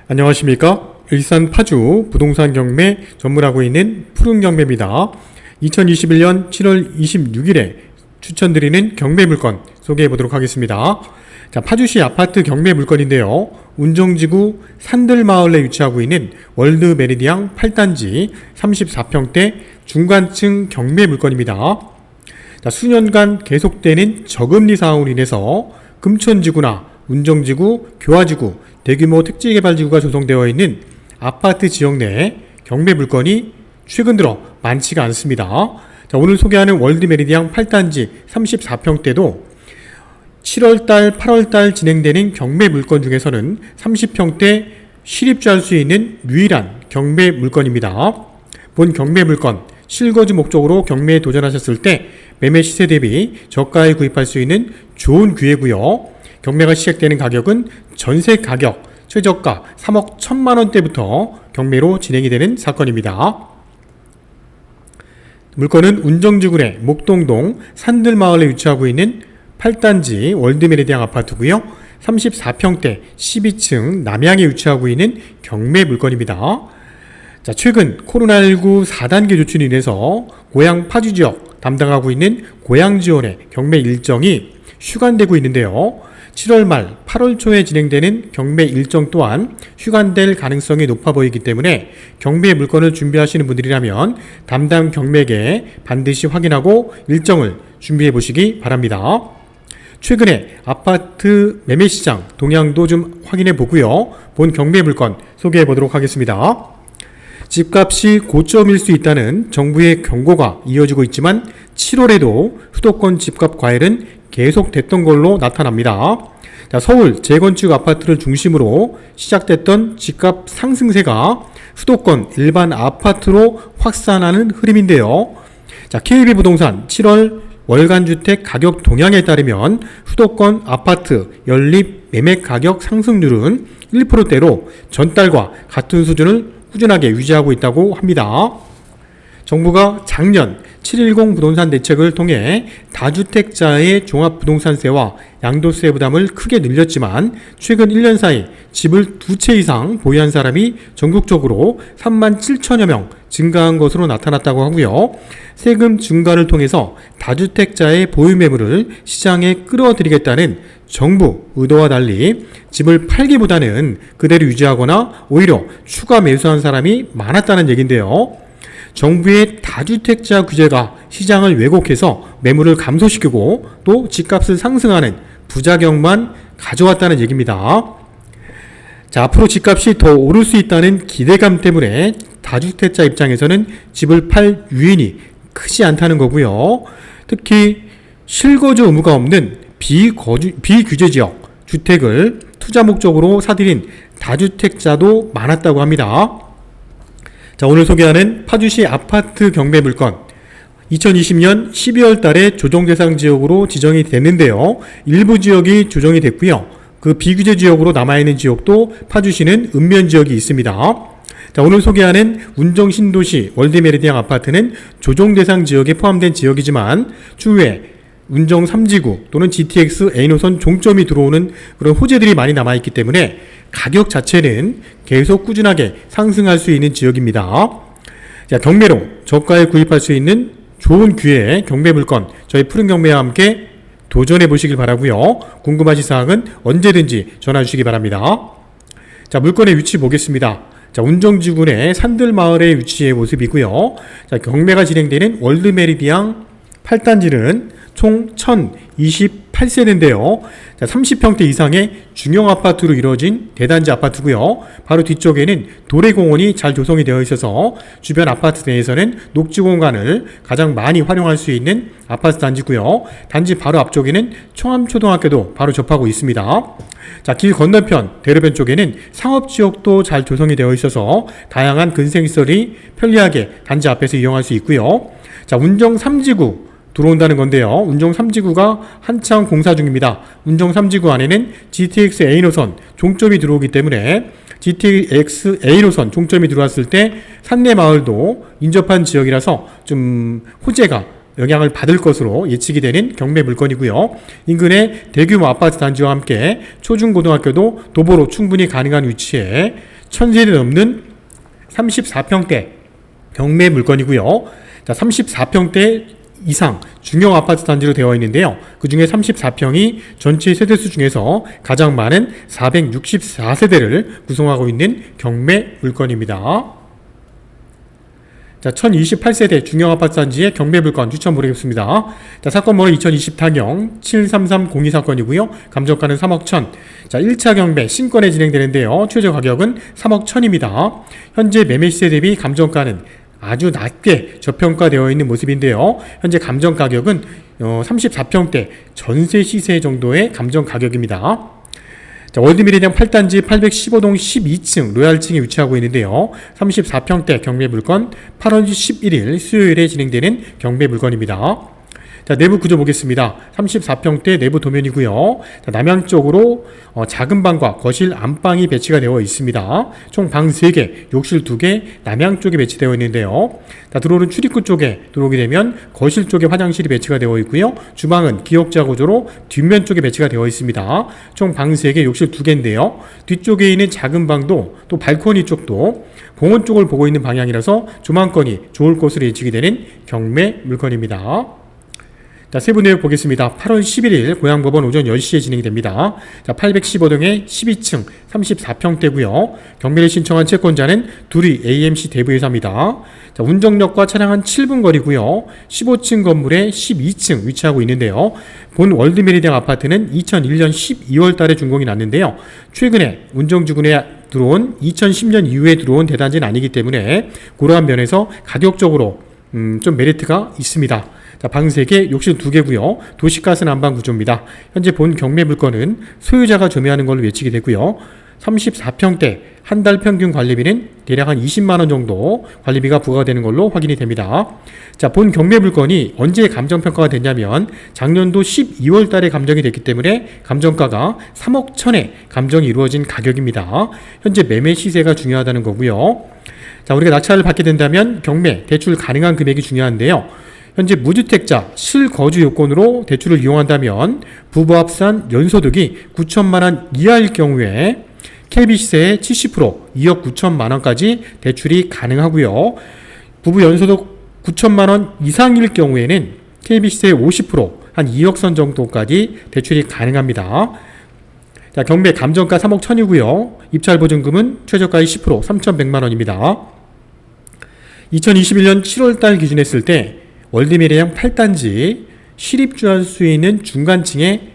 안녕하십니까? 일산 파주 부동산 경매 전문하고 있는 푸른 경매입니다. 2021년 7월 26일에 추천드리는 경매 물건 소개해 보도록 하겠습니다. 자, 파주시 아파트 경매 물건인데요. 운정지구 산들마을에 위치하고 있는 월드 메리디앙 8단지 34평대 중간층 경매 물건입니다. 자, 수년간 계속되는 저금리 상황으로 인해서 금천지구나 운정지구, 교화지구, 대규모 택지개발지구가 조성되어 있는 아파트 지역 내 경매 물건이 최근 들어 많지가 않습니다. 자, 오늘 소개하는 월드 메리디앙 8단지 34평대도 7월달, 8월달 진행되는 경매 물건 중에서는 30평대 실입주할 수 있는 유일한 경매 물건입니다. 본 경매 물건, 실거주 목적으로 경매에 도전하셨을 때 매매 시세 대비 저가에 구입할 수 있는 좋은 기회고요. 경매가 시작되는 가격은 전세 가격 최저가 3억 1,000만원대부터 경매로 진행이 되는 사건입니다. 물건은 운정지구 내 목동동 산들마을에 위치하고 있는 8단지 월드메리디앙 아파트고요. 34평대 12층 남향에 위치하고 있는 경매 물건입니다. 자, 최근 코로나19 4단계 조치로 인해서 고향 파주 지역 담당하고 있는 고향지원의 경매 일정이 휴관되고 있는데요. 7월 말 8월 초에 진행되는 경매 일정 또한 휴관될 가능성이 높아 보이기 때문에 경매 물건을 준비하시는 분들이라면 담당 경매계에 반드시 확인하고 일정을 준비해 보시기 바랍니다. 최근에 아파트 매매 시장 동향도 좀 확인해 보고요. 본 경매 물건 소개해 보도록 하겠습니다. 집값이 고점일 수 있다는 정부의 경고가 이어지고 있지만 7월에도 수도권 집값 과열은 계속됐던 걸로 나타납니다. 자, 서울 재건축 아파트를 중심으로 시작됐던 집값 상승세가 수도권 일반 아파트로 확산하는 흐름인데요. 자, KB부동산 7월 월간 주택 가격 동향에 따르면 수도권 아파트 연립 매매 가격 상승률은 1%대로 전달과 같은 수준을 꾸준하게 유지하고 있다고 합니다. 정부가 작년 7.10 부동산 대책을 통해 다주택자의 종합부동산세와 양도세 부담을 크게 늘렸지만 최근 1년 사이 집을 2채 이상 보유한 사람이 전국적으로 37,000여 명 증가한 것으로 나타났다고 하고요. 세금 증가를 통해서 다주택자의 보유 매물을 시장에 끌어들이겠다는 정부 의도와 달리 집을 팔기보다는 그대로 유지하거나 오히려 추가 매수한 사람이 많았다는 얘긴데요. 정부의 다주택자 규제가 시장을 왜곡해서 매물을 감소시키고 또 집값을 상승하는 부작용만 가져왔다는 얘기입니다. 자, 앞으로 집값이 더 오를 수 있다는 기대감 때문에 다주택자 입장에서는 집을 팔 유인이 크지 않다는 거고요. 특히 실거주 의무가 없는 비규제 지역 주택을 투자 목적으로 사들인 다주택자도 많았다고 합니다. 자, 오늘 소개하는 파주시 아파트 경매 물건 2020년 12월 달에 조정 대상 지역으로 지정이 됐는데요. 일부 지역이 조정이 됐고요. 그 비규제 지역으로 남아있는 지역도 파주시는 읍면 지역이 있습니다. 자, 오늘 소개하는 운정신도시 월드메리디앙 아파트는 조정 대상 지역에 포함된 지역이지만 추후에 운정 3지구 또는 GTX A노선 종점이 들어오는 그런 호재들이 많이 남아있기 때문에 가격 자체는 계속 꾸준하게 상승할 수 있는 지역입니다. 자, 경매로 저가에 구입할 수 있는 좋은 기회의 경매 물건 저희 푸른 경매와 함께 도전해 보시길 바라고요. 궁금하신 사항은 언제든지 전화 주시기 바랍니다. 자, 물건의 위치 보겠습니다. 자, 운정지구 내 산들마을의 위치의 모습이고요. 자, 경매가 진행되는 월드메리디앙 8단지는 총 1028세대인데요. 30평대 이상의 중형 아파트로 이루어진 대단지 아파트고요. 바로 뒤쪽에는 도래공원이 잘 조성이 되어 있어서 주변 아파트 내에서는 녹지 공간을 가장 많이 활용할 수 있는 아파트 단지고요. 단지 바로 앞쪽에는 청암초등학교도 바로 접하고 있습니다. 자, 길 건너편 대로변 쪽에는 상업지역도 잘 조성이 되어 있어서 다양한 근생시설이 편리하게 단지 앞에서 이용할 수 있고요. 자, 운정 3지구 들어온다는 건데요. 운정 3지구가 한창 공사 중입니다. 운정 3지구 안에는 GTX A노선 종점이 들어오기 때문에 GTX A노선 종점이 들어왔을 때 산내마을도 인접한 지역이라서 좀 호재가 영향을 받을 것으로 예측이 되는 경매 물건이고요. 인근의 대규모 아파트 단지와 함께 초중고등학교도 도보로 충분히 가능한 위치에 1000세대 넘는 34평대 경매 물건이고요. 자, 34평대 이상 중형 아파트 단지로 되어 있는데요. 그 중에 34평이 전체 세대수 중에서 가장 많은 464세대를 구성하고 있는 경매 물건입니다. 자, 1028세대 중형 아파트 단지의 경매 물건 추천 모르겠습니다. 자, 사건 번호 2024경 733002 사건이고요. 감정가는 3억 1000. 자, 1차 경매 신건에 진행되는데요. 최저 가격은 3억 1000입니다. 현재 매매 시세 대비 감정가는 아주 낮게 저평가되어 있는 모습인데요. 현재 감정 가격은 34평대 전세 시세 정도의 감정 가격입니다. 자, 월드미래대학 8단지 815동 12층 로얄층에 위치하고 있는데요. 34평대 경매 물건 8월 11일 수요일에 진행되는 경매 물건입니다. 자, 내부 구조 보겠습니다. 34평대 내부 도면이고요. 자, 남향 쪽으로 작은 방과 거실 안방이 배치가 되어 있습니다. 총 방 3개, 욕실 2개, 남향 쪽에 배치되어 있는데요. 자, 들어오는 출입구 쪽에 들어오게 되면 거실 쪽에 화장실이 배치가 되어 있고요. 주방은 기역자 구조로 뒷면 쪽에 배치가 되어 있습니다. 총 방 3개, 욕실 2개인데요. 뒤쪽에 있는 작은 방도 또 발코니 쪽도 공원 쪽을 보고 있는 방향이라서 조망권이 좋을 것으로 예측이 되는 경매 물건입니다. 자, 세부 내역 보겠습니다. 8월 11일 고양법원 오전 10시에 진행이 됩니다. 자, 815동의 12층 34평대고요. 경매를 신청한 채권자는 두리 AMC 대부회사입니다. 자, 운정역과 차량 한 7분 거리고요. 15층 건물에 12층 위치하고 있는데요. 본 월드메리디앙 아파트는 2001년 12월 달에 준공이 났는데요. 최근에 운정주군에 들어온 2010년 이후에 들어온 대단지는 아니기 때문에 그러한 면에서 가격적으로 좀 메리트가 있습니다. 자, 방 3개, 욕실 2개고요. 도시가스 난방 구조입니다. 현재 본 경매 물건은 소유자가 조매하는 걸로 예측이 되고요. 34평대 한 달 평균 관리비는 대략 한 20만원 정도 관리비가 부과되는 걸로 확인이 됩니다. 자, 본 경매 물건이 언제 감정평가가 됐냐면 작년도 12월 달에 감정이 됐기 때문에 감정가가 3억 1000에 감정이 이루어진 가격입니다. 현재 매매 시세가 중요하다는 거고요. 자, 우리가 낙찰을 받게 된다면 경매, 대출 가능한 금액이 중요한데요. 현재 무주택자 실거주 요건으로 대출을 이용한다면 부부 합산 연소득이 9천만원 이하일 경우에 KB시세의 70% 2억 9천만원까지 대출이 가능하고요. 부부 연소득 9천만원 이상일 경우에는 KB시세의 50%한 2억 선 정도까지 대출이 가능합니다. 자, 경매 감정가 3억 1000이고요. 입찰 보증금은 최저가의 10% 3100만원입니다. 2021년 7월달 기준했을 때 월드미래형 8단지 실입주할 수 있는 중간층의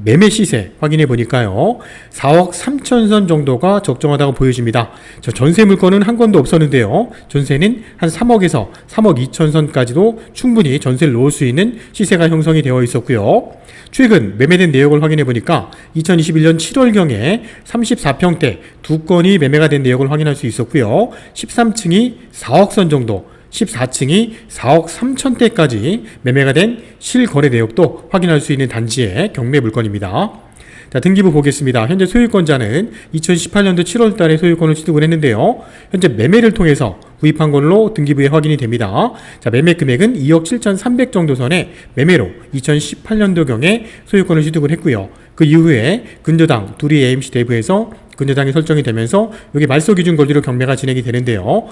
매매 시세 확인해 보니까요. 4억 3천선 정도가 적정하다고 보여집니다. 저 전세 물건은 한 건도 없었는데요. 전세는 한 3억에서 3억 2천선까지도 충분히 전세를 놓을 수 있는 시세가 형성이 되어 있었고요. 최근 매매된 내역을 확인해 보니까 2021년 7월경에 34평대 2건이 매매가 된 내역을 확인할 수 있었고요. 13층이 4억선 정도, 14층이 4억 3천대까지 매매가 된 실거래 내역도 확인할 수 있는 단지의 경매 물건입니다. 자, 등기부 보겠습니다. 현재 소유권자는 2018년도 7월달에 소유권을 취득을 했는데요. 현재 매매를 통해서 구입한 걸로 등기부에 확인이 됩니다. 자, 매매 금액은 2억 7,300 정도 선에 매매로 2018년도경에 소유권을 취득을 했고요. 그 이후에 근저당 두리 AMC 대부에서 근저당이 설정이 되면서 여기 말소 기준 권리로 경매가 진행이 되는데요.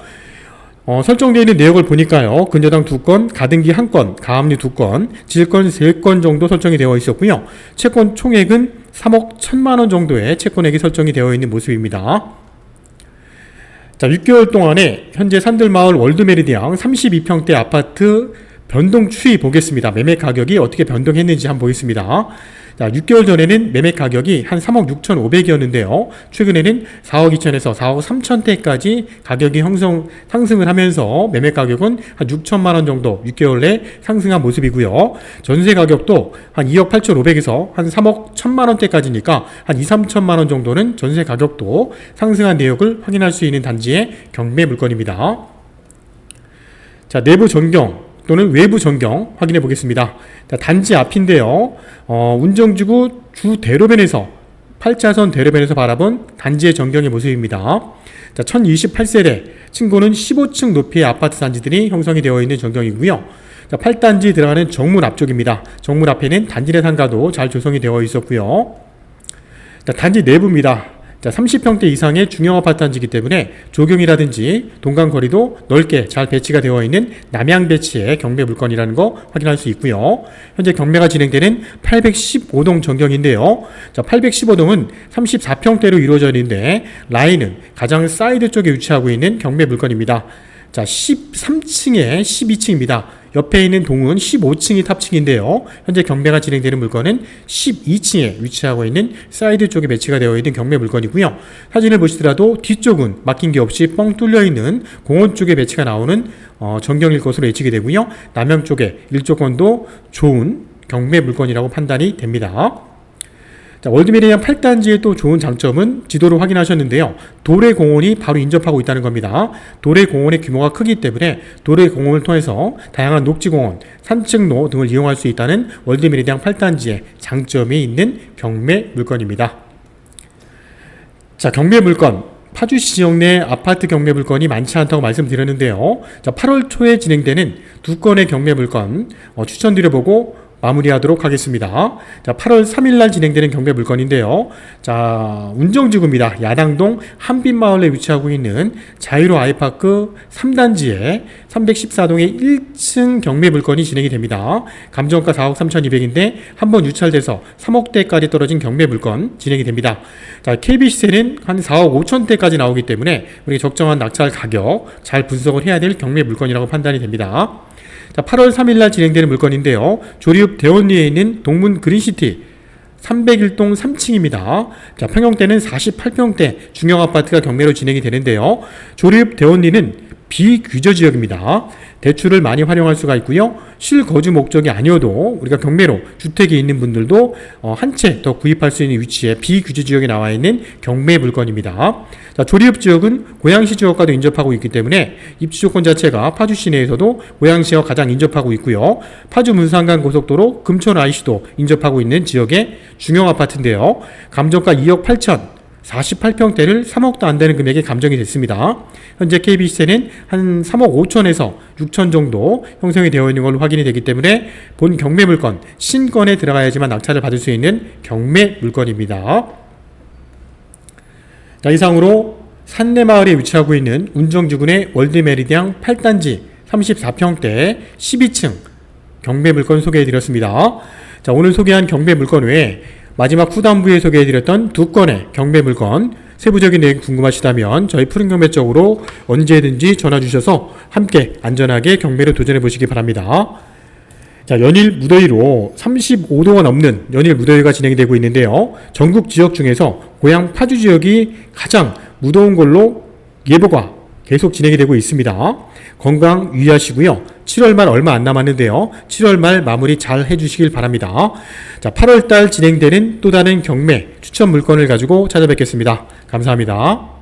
설정되어 있는 내역을 보니까요. 근저당 2건, 가등기 1건, 가압류 2건, 질권 3건 정도 설정이 되어 있었고요. 채권 총액은 3억 1000만원 정도의 채권액이 설정이 되어 있는 모습입니다. 자, 6개월 동안에 현재 산들마을 월드메리디앙 32평대 아파트 변동 추이 보겠습니다. 매매 가격이 어떻게 변동했는지 한번 보겠습니다. 자, 6개월 전에는 매매 가격이 한 3억 6,500이었는데요. 최근에는 4억 2천에서 4억 3천대까지 가격이 상승을 하면서 매매 가격은 한 6천만원 정도 6개월 내 상승한 모습이고요. 전세 가격도 한 2억 8,500에서 한 3억 1천만원대까지니까 한 2, 3천만원 정도는 전세 가격도 상승한 내역을 확인할 수 있는 단지의 경매 물건입니다. 자, 내부 전경 또는 외부 전경 확인해 보겠습니다. 자, 단지 앞인데요. 운정지구 주 대로변에서 8차선 대로변에서 바라본 단지의 전경의 모습입니다. 자, 1028세대 층고는 15층 높이의 아파트 단지들이 형성이 되어 있는 전경이고요. 자, 8단지 들어가는 정문 앞쪽입니다. 정문 앞에는 단지 내 상가도 잘 조성이 되어 있었고요. 자, 단지 내부입니다. 자, 30평대 이상의 중형 아파트 단지이기 때문에 조경이라든지 동간거리도 넓게 잘 배치가 되어 있는 남향 배치의 경매 물건이라는 거 확인할 수 있고요. 현재 경매가 진행되는 815동 전경인데요. 자, 815동은 34평대로 이루어져 있는데 라인은 가장 사이드 쪽에 위치하고 있는 경매 물건입니다. 자, 13층에 12층입니다. 옆에 있는 동은 15층이 탑층인데요. 현재 경매가 진행되는 물건은 12층에 위치하고 있는 사이드 쪽에 배치가 되어 있는 경매 물건이고요. 사진을 보시더라도 뒤쪽은 막힌 게 없이 뻥 뚫려 있는 공원 쪽에 배치가 나오는 전경일 것으로 예측이 되고요. 남향 쪽에 일조권도 좋은 경매 물건이라고 판단이 됩니다. 자, 월드메리디안 8단지의 또 좋은 장점은 지도를 확인하셨는데요. 도래공원이 바로 인접하고 있다는 겁니다. 도래공원의 규모가 크기 때문에 도래공원을 통해서 다양한 녹지공원, 산책로 등을 이용할 수 있다는 월드메리디안 8단지의 장점이 있는 경매 물건입니다. 자, 경매 물건. 파주시 지역 내 아파트 경매 물건이 많지 않다고 말씀드렸는데요. 자, 8월 초에 진행되는 두 건의 경매 물건 추천드려보고 마무리하도록 하겠습니다. 자, 8월 3일날 진행되는 경매 물건인데요. 자, 운정지구입니다. 야당동 한빛마을에 위치하고 있는 자유로 아이파크 3단지에 314동의 1층 경매 물건이 진행이 됩니다. 감정가 4억 3,200인데 한번 유찰돼서 3억대까지 떨어진 경매 물건 진행이 됩니다. 자, KB시세는 한 4억 5천대까지 나오기 때문에 우리 적정한 낙찰 가격 잘 분석을 해야 될 경매 물건이라고 판단이 됩니다. 자, 8월 3일날 진행되는 물건인데요. 조리읍 대원리에 있는 동문 그린시티 301동 3층입니다. 자, 평형대는 48평대 중형 아파트가 경매로 진행이 되는데요. 조리읍 대원리는 비규제 지역입니다. 대출을 많이 활용할 수가 있고요. 실거주 목적이 아니어도 우리가 경매로 주택이 있는 분들도 한 채 더 구입할 수 있는 위치에 비규제 지역에 나와 있는 경매 물건입니다. 자, 조리읍 지역은 고양시 지역과도 인접하고 있기 때문에 입지 조건 자체가 파주 시내에서도 고양시와 가장 인접하고 있고요. 파주 문산간 고속도로 금천 IC도 인접하고 있는 지역의 중형 아파트인데요. 감정가 2억 8천 48평대를 3억도 안 되는 금액에 감정이 됐습니다. 현재 KB시세는 한 3억 5천에서 6천 정도 형성이 되어 있는 걸로 확인이 되기 때문에 본 경매 물건, 신건에 들어가야지만 낙찰을 받을 수 있는 경매 물건입니다. 자, 이상으로 산내마을에 위치하고 있는 운정지구의 월드메리디안 8단지 34평대 12층 경매 물건 소개해드렸습니다. 자, 오늘 소개한 경매 물건 외에 마지막 후반부에 소개해드렸던 두 건의 경매 물건 세부적인 내용 궁금하시다면 저희 푸른경매 쪽으로 언제든지 전화 주셔서 함께 안전하게 경매로 도전해 보시기 바랍니다. 자, 연일 무더위로 35도가 넘는 연일 무더위가 진행이 되고 있는데요. 전국 지역 중에서 고향 파주 지역이 가장 무더운 걸로 예보가 계속 진행이 되고 있습니다. 건강 유의하시고요. 7월 말 얼마 안 남았는데요. 7월 말 마무리 잘 해주시길 바랍니다. 자, 8월 달 진행되는 또 다른 경매 추천 물건을 가지고 찾아뵙겠습니다. 감사합니다.